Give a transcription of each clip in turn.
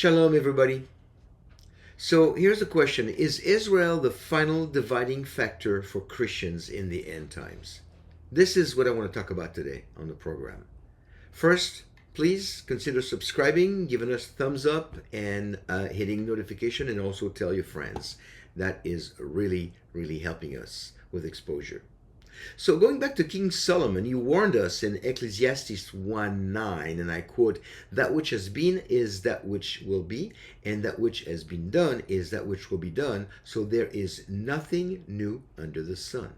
Shalom, everybody. So here's the question. Is Israel the final dividing factor for Christians in the end times? This is what I want to talk about today on the program. First, please consider subscribing, giving us thumbs up, and hitting notification, and also tell your friends. That is really, really helping us with exposure. So going back to King Solomon, he warned us in Ecclesiastes 1:9, and I quote, "That which has been is that which will be, and that which has been done is that which will be done, so there is nothing new under the sun."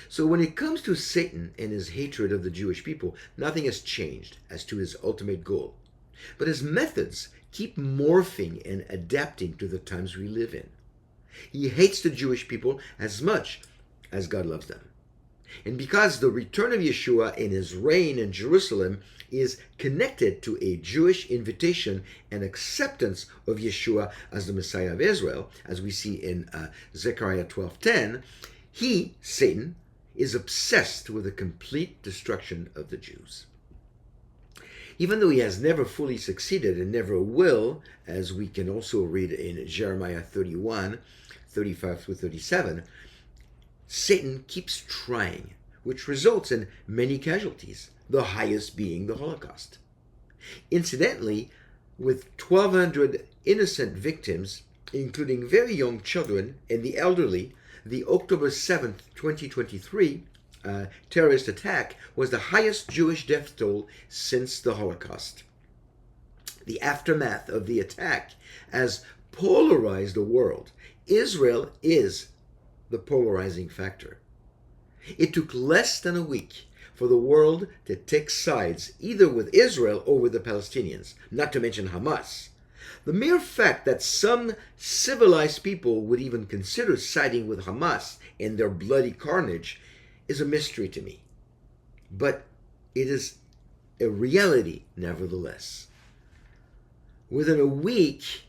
So when it comes to Satan and his hatred of the Jewish people, nothing has changed as to his ultimate goal. But his methods keep morphing and adapting to the times we live in. He hates the Jewish people as much as God loves them. And because the return of Yeshua and his reign in Jerusalem is connected to a Jewish invitation and acceptance of Yeshua as the Messiah of Israel, as we see in Zechariah 12:10, he, Satan, is obsessed with the complete destruction of the Jews. Even though he has never fully succeeded and never will, as we can also read in Jeremiah 31:35-37, Satan keeps trying, which results in many casualties, the highest being the Holocaust. Incidentally, with 1,200 innocent victims, including very young children and the elderly, the October 7th, 2023 terrorist attack was the highest Jewish death toll since the Holocaust. The aftermath of the attack has polarized the world. Israel is the polarizing factor. It took less than a week for the world to take sides either with Israel or with the Palestinians, not to mention Hamas. The mere fact that some civilized people would even consider siding with Hamas in their bloody carnage is a mystery to me. But it is a reality nevertheless. Within a week,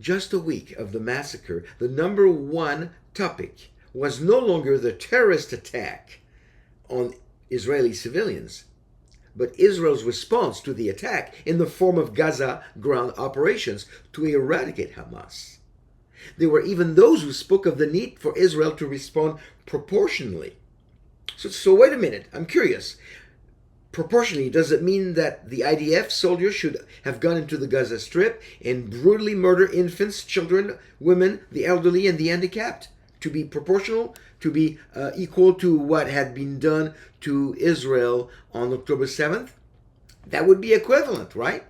just a week of the massacre, the number one topic was no longer the terrorist attack on Israeli civilians, but Israel's response to the attack in the form of Gaza ground operations to eradicate Hamas. There were even those who spoke of the need for Israel to respond proportionally. So wait a minute, I'm curious. Proportionally, does it mean that the IDF soldiers should have gone into the Gaza Strip and brutally murder infants, children, women, the elderly, and the handicapped? To be proportional, to be equal to what had been done to Israel on October 7th? That would be equivalent, right?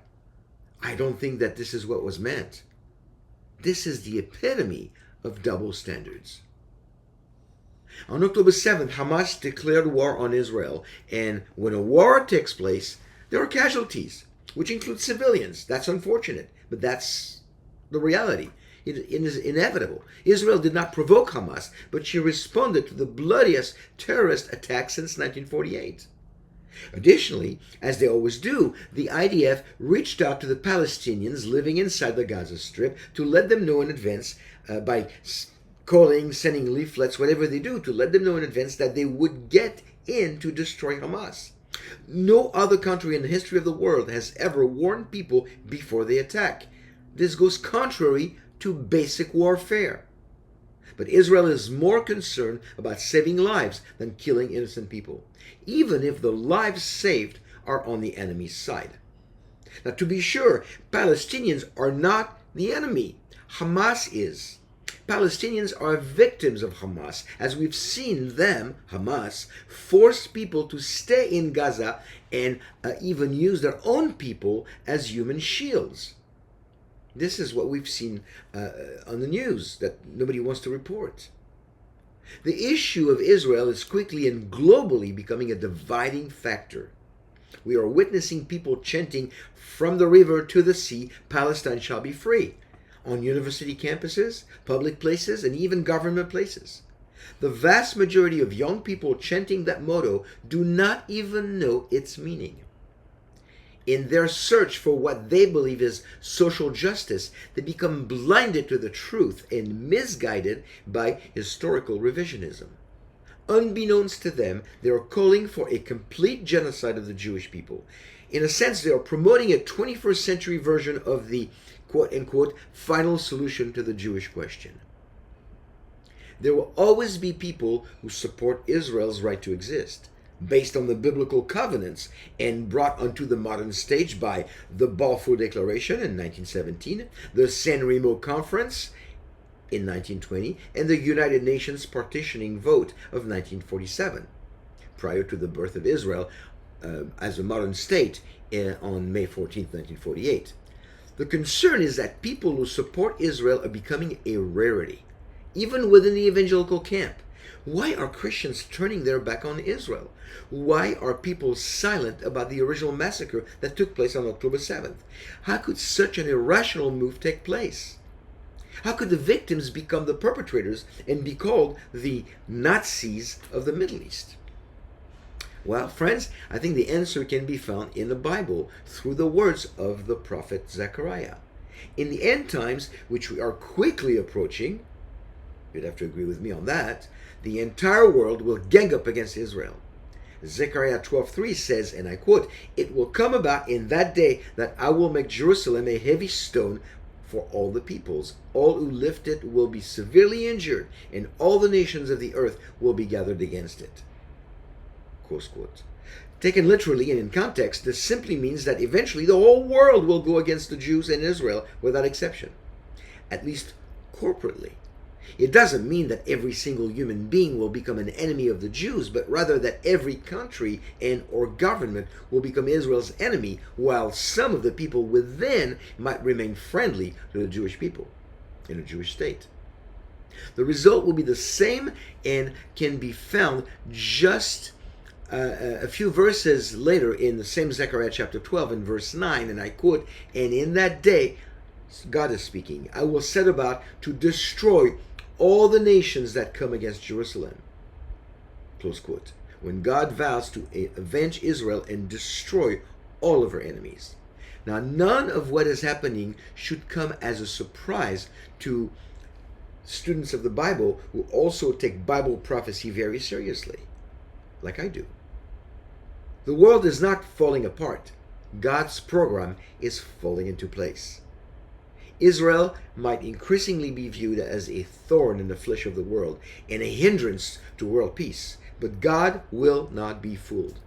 I don't think that this is what was meant. This is the epitome of double standards. On October 7th, Hamas declared war on Israel, and when a war takes place, there are casualties, which include civilians. That's unfortunate, but that's the reality. It is inevitable. Israel did not provoke Hamas, but she responded to the bloodiest terrorist attack since 1948. Additionally, as they always do, the IDF reached out to the Palestinians living inside the Gaza Strip to let them know in advance by calling, sending leaflets, whatever they do, to let them know in advance that they would get in to destroy Hamas. No other country in the history of the world has ever warned people before they attack. This goes contrary to basic warfare. But Israel is more concerned about saving lives than killing innocent people, even if the lives saved are on the enemy's side. Now, to be sure, Palestinians are not the enemy. Hamas is. Palestinians are victims of Hamas, as we've seen them, Hamas, force people to stay in Gaza and even use their own people as human shields. This is what we've seen on the news that nobody wants to report. The issue of Israel is quickly and globally becoming a dividing factor. We are witnessing people chanting, "From the river to the sea, Palestine shall be free," on university campuses, public places, and even government places. The vast majority of young people chanting that motto do not even know its meaning. In their search for what they believe is social justice, they become blinded to the truth and misguided by historical revisionism. Unbeknownst to them, they are calling for a complete genocide of the Jewish people. In a sense, they are promoting a 21st century version of the quote-unquote final solution to the Jewish question. There will always be people who support Israel's right to exist, based on the biblical covenants and brought onto the modern stage by the Balfour Declaration in 1917, the San Remo Conference in 1920, and the United Nations partitioning vote of 1947, prior to the birth of Israel as a modern state on May 14, 1948. The concern is that people who support Israel are becoming a rarity, even within the evangelical camp. Why are Christians turning their back on Israel? Why are people silent about the original massacre that took place on October 7th? How could such an irrational move take place? How could the victims become the perpetrators and be called the Nazis of the Middle East? Well, friends, I think the answer can be found in the Bible through the words of the prophet Zechariah. In the end times, which we are quickly approaching, you'd have to agree with me on that, the entire world will gang up against Israel. Zechariah 12:3 says, and I quote, "It will come about in that day that I will make Jerusalem a heavy stone for all the peoples. All who lift it will be severely injured, and all the nations of the earth will be gathered against it." Close quote. Taken literally and in context, this simply means that eventually the whole world will go against the Jews and Israel without exception, at least corporately. It doesn't mean that every single human being will become an enemy of the Jews, but rather that every country and or government will become Israel's enemy, while some of the people within might remain friendly to the Jewish people in a Jewish state. The result will be the same and can be found just a few verses later in the same Zechariah chapter 12 and verse 9, and I quote, "And in that day," God is speaking, "I will set about to destroy all the nations that come against Jerusalem." Close quote. When God vows to avenge Israel and destroy all of her enemies. Now, none of what is happening should come as a surprise to students of the Bible who also take Bible prophecy very seriously, like I do. The world is not falling apart. God's program is falling into place. Israel might increasingly be viewed as a thorn in the flesh of the world and a hindrance to world peace, but God will not be fooled.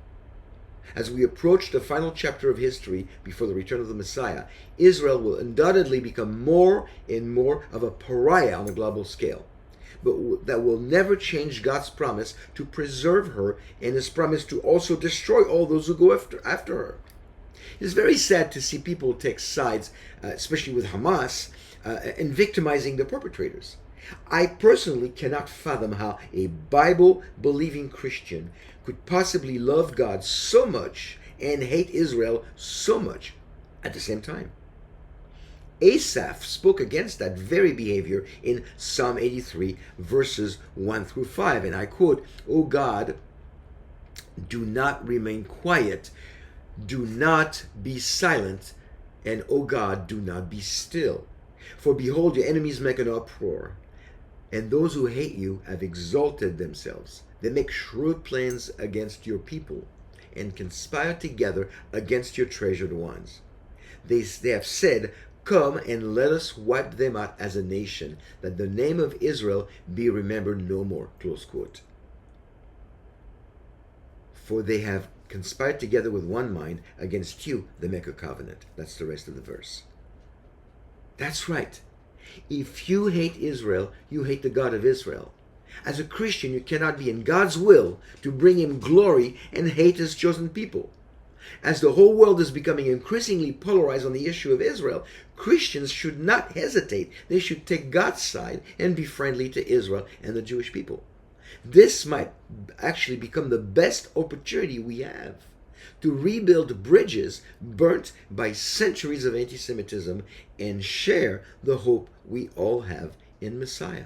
As we approach the final chapter of history before the return of the Messiah, Israel will undoubtedly become more and more of a pariah on a global scale. But that will never change God's promise to preserve her and his promise to also destroy all those who go after her. It's very sad to see people take sides, especially with Hamas, and victimizing the perpetrators. I personally cannot fathom how a Bible-believing Christian could possibly love God so much and hate Israel so much at the same time. Asaph spoke against that very behavior in Psalm 83, verses 1 through 5, and I quote, "O God, do not remain quiet, do not be silent, and O God, do not be still. For behold, your enemies make an uproar, and those who hate you have exalted themselves. They make shrewd plans against your people, and conspire together against your treasured ones. They have said, Come and let us wipe them out as a nation, that the name of Israel be remembered no more." Close quote. "For they have conspired together with one mind against you, they make a covenant." That's the rest of the verse. That's right. If you hate Israel, you hate the God of Israel. As a Christian, you cannot be in God's will to bring him glory and hate his chosen people. As the whole world is becoming increasingly polarized on the issue of Israel, Christians should not hesitate. They should take God's side and be friendly to Israel and the Jewish people. This might actually become the best opportunity we have to rebuild bridges burnt by centuries of anti-Semitism and share the hope we all have in Messiah.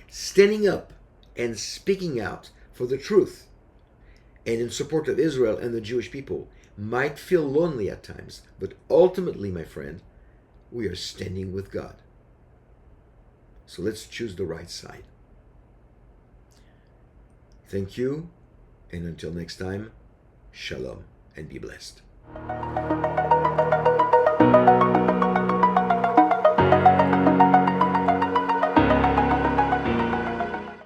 Standing up and speaking out for the truth and in support of Israel and the Jewish people might feel lonely at times, but ultimately, my friend, we are standing with God. So let's choose the right side. Thank you, and until next time, shalom and be blessed.